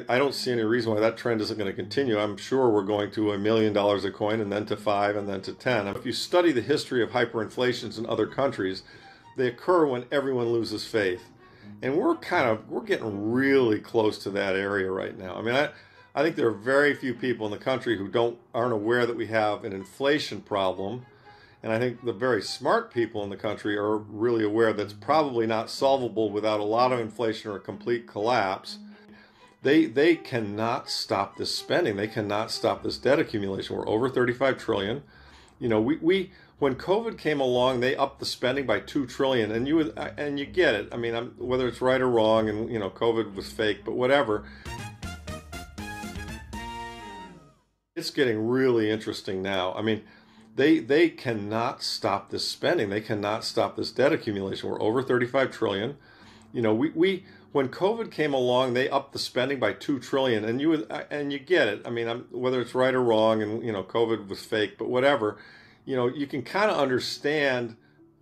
I don't see any reason why that trend isn't going to continue. I'm sure we're going to $1 million a coin and then to 5 and then to 10. If you study the history of hyperinflations in other countries, they occur when everyone loses faith. And we're getting really close to that area right now. I mean, I think there are very few people in the country who aren't aware that we have an inflation problem. And I think the very smart people in the country are really aware that's probably not solvable without a lot of inflation or a complete collapse. They cannot stop this spending. They cannot stop this debt accumulation. We're over 35 trillion. You know, we when COVID came along, they upped the spending by 2 trillion, and you get it. I mean, whether it's right or wrong, and COVID was fake, but whatever. It's getting really interesting now. I mean, they cannot stop this spending. They cannot stop this debt accumulation. We're over 35 trillion. You know, we when COVID came along, they upped the spending by 2 trillion, and you get it. I mean, whether it's right or wrong, and COVID was fake, but whatever. You can kind of understand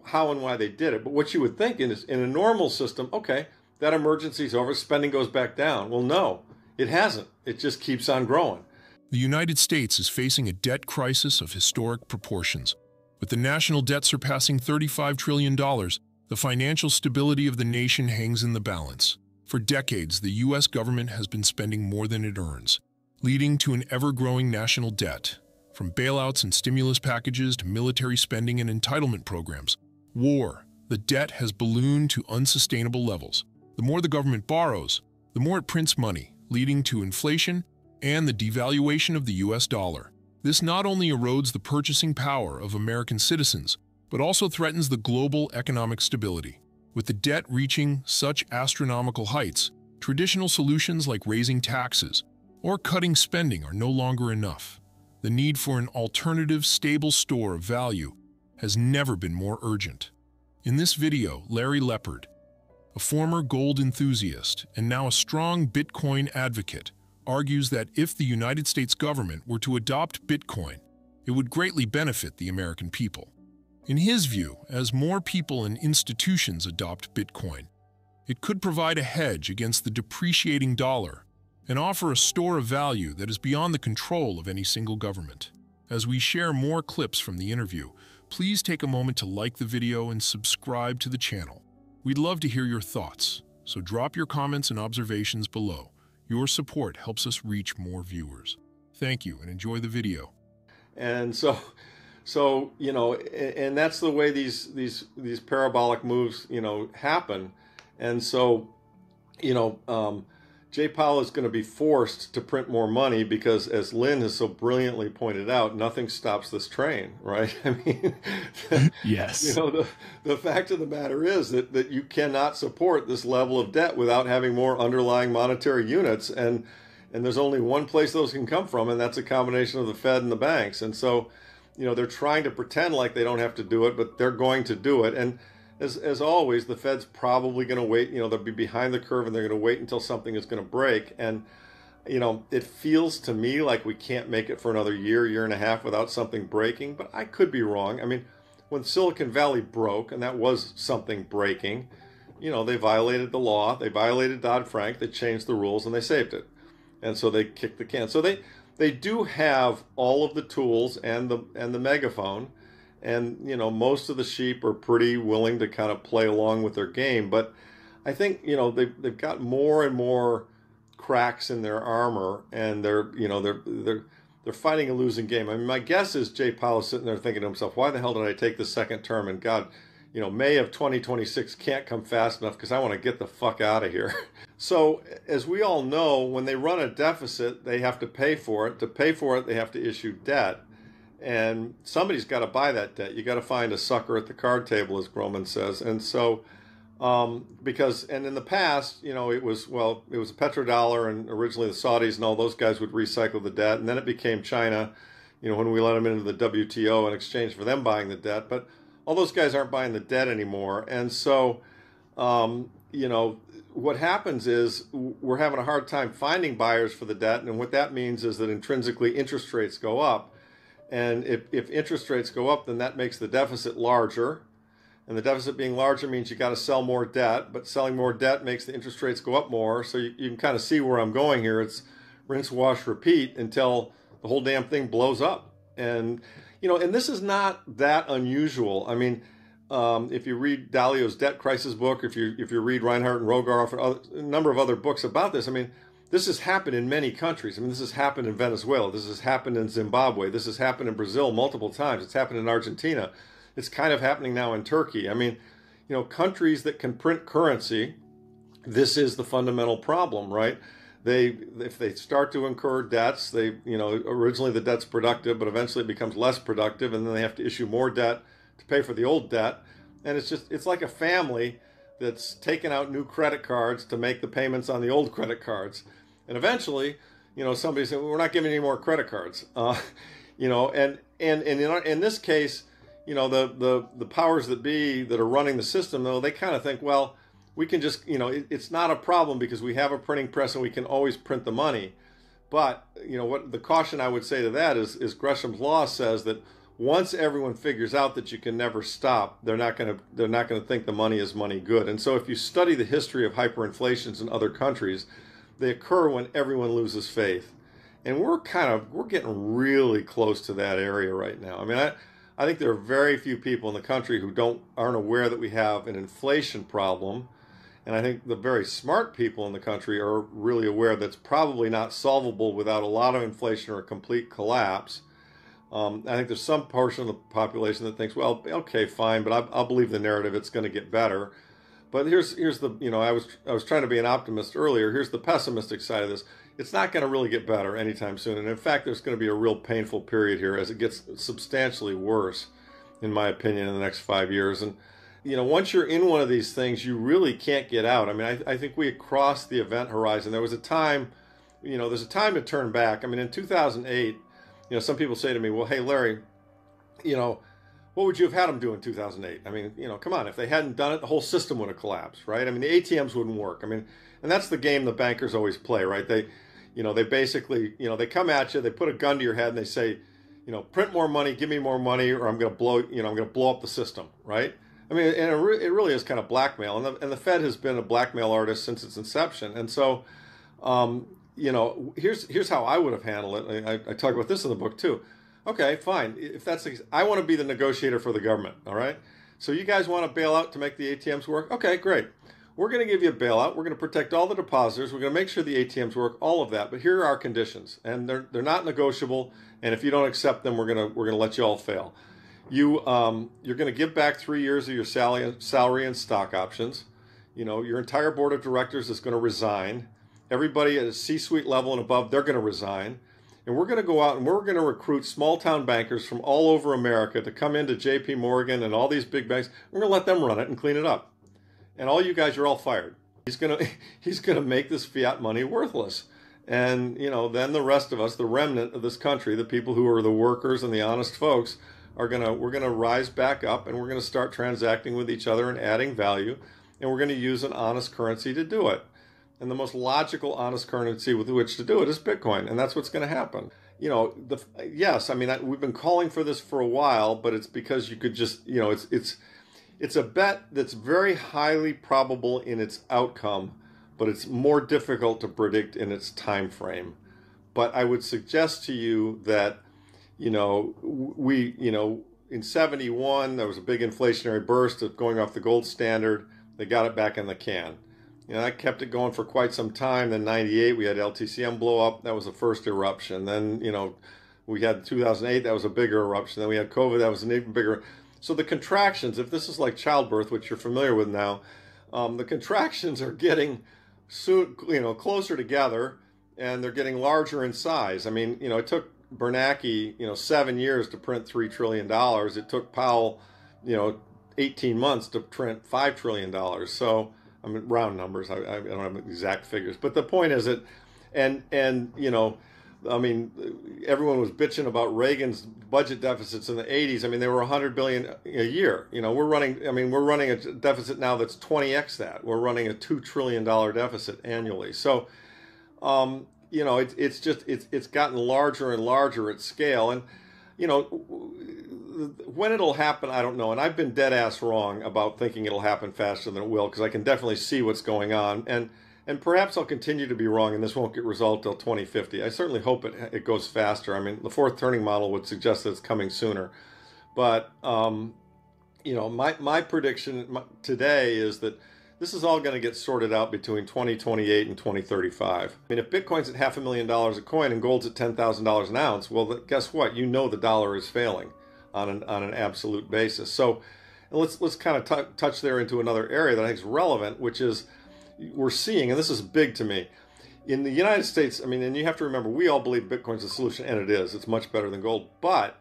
how and why they did it. But what you would think is in a normal system, okay, that emergency's over, spending goes back down. Well, no, it hasn't. It just keeps on growing. The United States is facing a debt crisis of historic proportions. With the national debt surpassing $35 trillion, the financial stability of the nation hangs in the balance. For decades, the U.S. government has been spending more than it earns, leading to an ever-growing national debt. From bailouts and stimulus packages to military spending and entitlement programs, the debt has ballooned to unsustainable levels. The more the government borrows, the more it prints money, leading to inflation and the devaluation of the U.S. dollar. This not only erodes the purchasing power of American citizens, but also threatens the global economic stability. With the debt reaching such astronomical heights, traditional solutions like raising taxes or cutting spending are no longer enough. The need for an alternative, stable store of value has never been more urgent. In this video, Larry Lepard, a former gold enthusiast and now a strong Bitcoin advocate, argues that if the United States government were to adopt Bitcoin, it would greatly benefit the American people. In his view, as more people and institutions adopt Bitcoin, it could provide a hedge against the depreciating dollar and offer a store of value that is beyond the control of any single government. As we share more clips from the interview, please take a moment to like the video and subscribe to the channel. We'd love to hear your thoughts, so drop your comments and observations below. Your support helps us reach more viewers. Thank you and enjoy the video. And so and that's the way these parabolic moves happen. And so Jay Powell is going to be forced to print more money because, as Lynn has so brilliantly pointed out, nothing stops this train, right? I mean, Yes. The fact of the matter is that you cannot support this level of debt without having more underlying monetary units, and there's only one place those can come from, and that's a combination of the Fed and the banks. And so they're trying to pretend like they don't have to do it, but they're going to do it. And as always, the Fed's probably going to wait. They'll be behind the curve, and they're going to wait until something is going to break. And it feels to me like we can't make it for another year and a half without something breaking. But I could be wrong. I mean, when Silicon Valley broke, and that was something breaking, they violated the law. They violated Dodd-Frank. They changed the rules, and they saved it. And so they kicked the can. So they do have all of the tools and the megaphone. And most of the sheep are pretty willing to kind of play along with their game, but I think they've got more and more cracks in their armor, and they're fighting a losing game. I mean, my guess is Jay Powell is sitting there thinking to himself, "Why the hell did I take the second term? And God, May of 2026 can't come fast enough because I want to get the fuck out of here." So, as we all know, when they run a deficit, they have to pay for it. To pay for it, they have to issue debt. And somebody's got to buy that debt. You got to find a sucker at the card table, as Groman says. And so, and in the past, it was a petrodollar, and originally the Saudis and all those guys would recycle the debt, and then it became China, when we let them into the WTO in exchange for them buying the debt. But all those guys aren't buying the debt anymore, and so, what happens is we're having a hard time finding buyers for the debt, and what that means is that intrinsically interest rates go up. And if interest rates go up, then that makes the deficit larger. And the deficit being larger means you got to sell more debt, but selling more debt makes the interest rates go up more. So you can kind of see where I'm going here. It's rinse, wash, repeat until the whole damn thing blows up. And, and this is not that unusual. I mean, if you read Dalio's Debt Crisis book, if you read Reinhardt and Rogoff and a number of other books about this, I mean, this has happened in many countries. I mean, this has happened in Venezuela. This has happened in Zimbabwe. This has happened in Brazil multiple times. It's happened in Argentina. It's kind of happening now in Turkey. I mean, countries that can print currency, this is the fundamental problem, right? If they start to incur debts, originally the debt's productive, but eventually it becomes less productive, and then they have to issue more debt to pay for the old debt. And it's like a family that's taken out new credit cards to make the payments on the old credit cards. And eventually, somebody said, well, we're not giving any more credit cards. And in this case, the powers that be that are running the system, though, they kind of think, well, we can just, it's not a problem because we have a printing press and we can always print the money. But, what the caution I would say to that is Gresham's law says that once everyone figures out that you can never stop, they're not going to think the money is money good. And so if you study the history of hyperinflations in other countries, they occur when everyone loses faith. And we're getting really close to that area right now. I mean, I think there are very few people in the country who aren't aware that we have an inflation problem. And I think the very smart people in the country are really aware that's probably not solvable without a lot of inflation or a complete collapse. I think there's some portion of the population that thinks, well, okay, fine, but I'll believe the narrative, it's going to get better. But here's the, I was trying to be an optimist earlier. Here's the pessimistic side of this. It's not going to really get better anytime soon. And in fact, there's going to be a real painful period here as it gets substantially worse, in my opinion, in the next 5 years. And, once you're in one of these things, you really can't get out. I mean, I think we had crossed the event horizon. There was a time, there's a time to turn back. I mean, in 2008, some people say to me, well, hey, Larry, what would you have had them do in 2008? I mean, come on, if they hadn't done it, the whole system would have collapsed, right? I mean, the ATMs wouldn't work. I mean, and that's the game the bankers always play, right? They basically, they come at you, they put a gun to your head and they say, print more money, give me more money, or I'm going to blow up the system, right? I mean, and it really is kind of blackmail. And the Fed has been a blackmail artist since its inception. And so, here's how I would have handled it. I talk about this in the book too. Okay, fine. If that's the case, I want to be the negotiator for the government, all right? So you guys want to bail out to make the ATMs work? Okay, great. We're going to give you a bailout. We're going to protect all the depositors. We're going to make sure the ATMs work, all of that. But here are our conditions, and they're not negotiable. And if you don't accept them, we're going to let you all fail. You're going to give back 3 years of your salary and stock options. Your entire board of directors is going to resign. Everybody at a C-suite level and above, they're going to resign. And we're going to go out and we're going to recruit small-town bankers from all over America to come into J.P. Morgan and all these big banks. We're going to let them run it and clean it up. And all you guys are all fired. He's going to make this fiat money worthless. And, then the rest of us, the remnant of this country, the people who are the workers and the honest folks, we're going to rise back up and we're going to start transacting with each other and adding value. And we're going to use an honest currency to do it. And the most logical, honest currency with which to do it is Bitcoin. And that's what's going to happen. Yes, I mean, we've been calling for this for a while, but it's because you could just, it's a bet that's very highly probable in its outcome, but it's more difficult to predict in its time frame. But I would suggest to you that, in 71, there was a big inflationary burst of going off the gold standard. They got it back in the can. That kept it going for quite some time. Then 98, we had LTCM blow up. That was the first eruption. Then, we had 2008. That was a bigger eruption. Then we had COVID. That was an even bigger. So the contractions, if this is like childbirth, which you're familiar with now, the contractions are getting closer together, and they're getting larger in size. I mean, it took Bernanke, 7 years to print $3 trillion. It took Powell, 18 months to print $5 trillion. So, I mean, round numbers. I don't have exact figures, but the point is that, and I mean, everyone was bitching about Reagan's budget deficits in the 80s. I mean, they were 100 billion a year. We're running a deficit now that's 20x that. We're running a $2 trillion deficit annually. So, it's gotten larger and larger at scale. And, when it'll happen, I don't know. And I've been dead ass wrong about thinking it'll happen faster than it will, because I can definitely see what's going on. And perhaps I'll continue to be wrong and this won't get resolved till 2050. I certainly hope it goes faster. I mean, the fourth turning model would suggest that it's coming sooner. But, my prediction today is that this is all going to get sorted out between 2028 and 2035. I mean, if Bitcoin's at $500,000 a coin and gold's at $10,000 an ounce, well, guess what? The dollar is failing on an absolute basis. So let's kind of touch there into another area that I think is relevant, which is we're seeing, and this is big to me, in the United States. I mean, and you have to remember, we all believe Bitcoin's a solution, and it is. It's much better than gold. But,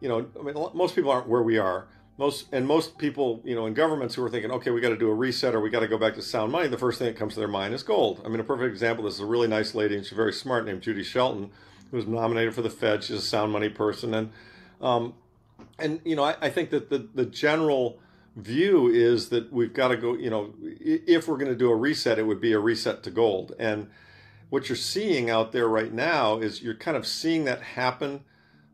most people aren't where we are. Most people, in governments who are thinking, okay, we got to do a reset or we got to go back to sound money, the first thing that comes to their mind is gold. I mean, a perfect example, this is a really nice lady, and she's very smart, named Judy Shelton, who was nominated for the Fed. She's a sound money person. And I think that the general view is that we've got to go, if we're going to do a reset, it would be a reset to gold. And what you're seeing out there right now is you're kind of seeing that happen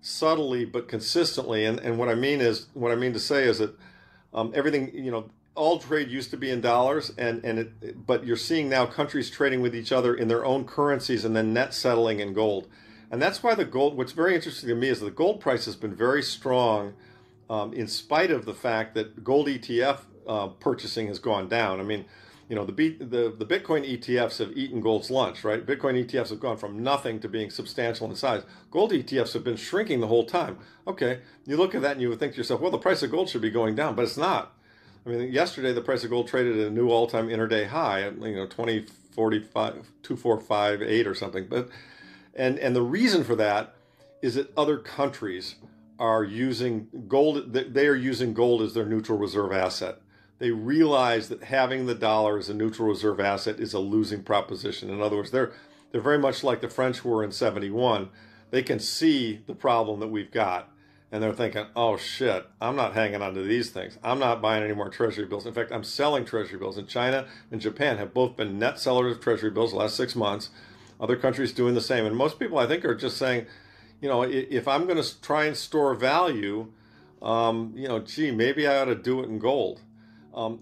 subtly but consistently. And what I mean to say is that everything, all trade used to be in dollars, but you're seeing now countries trading with each other in their own currencies and then net settling in gold. And that's why what's very interesting to me is that the gold price has been very strong in spite of the fact that gold ETF purchasing has gone down. I mean, the Bitcoin ETFs have eaten gold's lunch, right? Bitcoin ETFs have gone from nothing to being substantial in size. Gold ETFs have been shrinking the whole time. Okay, you look at that and you would think to yourself, well, the price of gold should be going down, but it's not. I mean, yesterday the price of gold traded at a new all-time intraday high at 2458 or something. But and the reason for that is that other countries are using gold. They are using gold as their neutral reserve asset. They realize that having the dollar as a neutral reserve asset is a losing proposition. In other words, they're very much like the French were in 71. They can see the problem that we've got, and they're thinking, oh shit, I'm not hanging on to these things. I'm not buying any more treasury bills. In fact, I'm selling treasury bills. And China and Japan have both been net sellers of treasury bills the last 6 months. Other countries doing the same. And most people, I think, are just saying, if I'm going to try and store value, maybe I ought to do it in gold.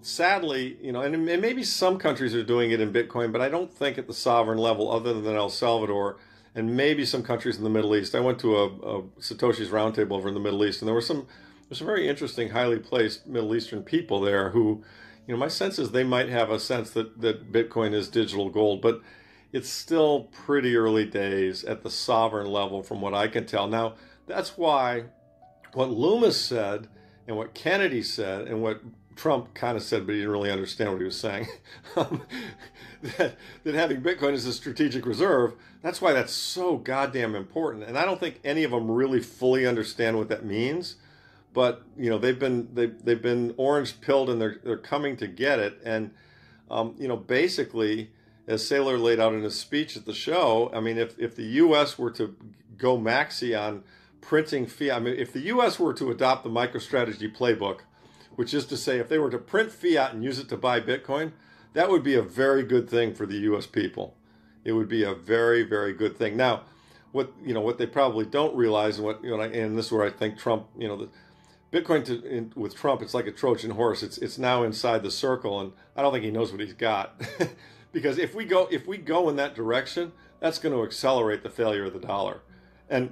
Sadly, and maybe some countries are doing it in Bitcoin, but I don't think at the sovereign level other than El Salvador and maybe some countries in the Middle East. I went to a Satoshi's roundtable over in the Middle East, and there's some very interesting, highly placed Middle Eastern people there who, my sense is they might have a sense that Bitcoin is digital gold, but it's still pretty early days at the sovereign level from what I can tell. Now, that's why what Loomis said and what Kennedy said and what Trump kind of said, but he didn't really understand what he was saying, that having Bitcoin as a strategic reserve, that's why that's so goddamn important. And I don't think any of them really fully understand what that means, but they've been orange pilled and they're coming to get it. And basically, as Saylor laid out in his speech at the show, I mean, if the U.S. were to go maxi on printing fiat, I mean, if the U.S. were to adopt the MicroStrategy playbook, which is to say, if they were to print fiat and use it to buy Bitcoin, that would be a very good thing for the U.S. people. It would be a very, very good thing. Now, what they probably don't realize, and and this is where I think Trump, the Bitcoin with Trump, it's like a Trojan horse. It's now inside the circle, and I don't think he knows what he's got, because if we go in that direction, that's going to accelerate the failure of the dollar. And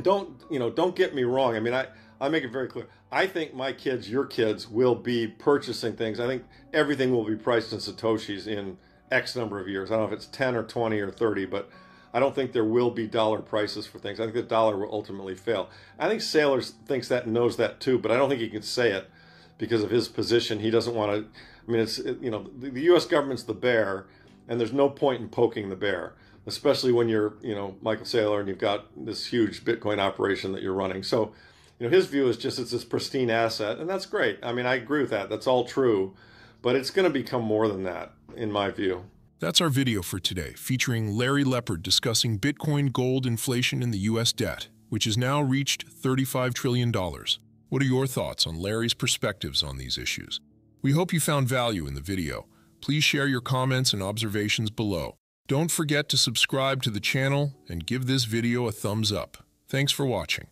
don't get me wrong. I mean, I make it very clear. I think my kids, your kids, will be purchasing things. I think everything will be priced in Satoshis in X number of years. I don't know if it's 10 or 20 or 30, but I don't think there will be dollar prices for things. I think the dollar will ultimately fail. I think Saylor thinks that and knows that too, but I don't think he can say it because of his position. He doesn't want to. I mean, the U.S. government's the bear, and there's no point in poking the bear, especially when you're, Michael Saylor and you've got this huge Bitcoin operation that you're running. So, his view is just it's this pristine asset, and that's great. I mean, I agree with that. That's all true, but it's going to become more than that, in my view. That's our video for today, featuring Larry Lepard discussing Bitcoin gold inflation in the U.S. debt, which has now reached $35 trillion. What are your thoughts on Larry's perspectives on these issues? We hope you found value in the video. Please share your comments and observations below. Don't forget to subscribe to the channel and give this video a thumbs up. Thanks for watching.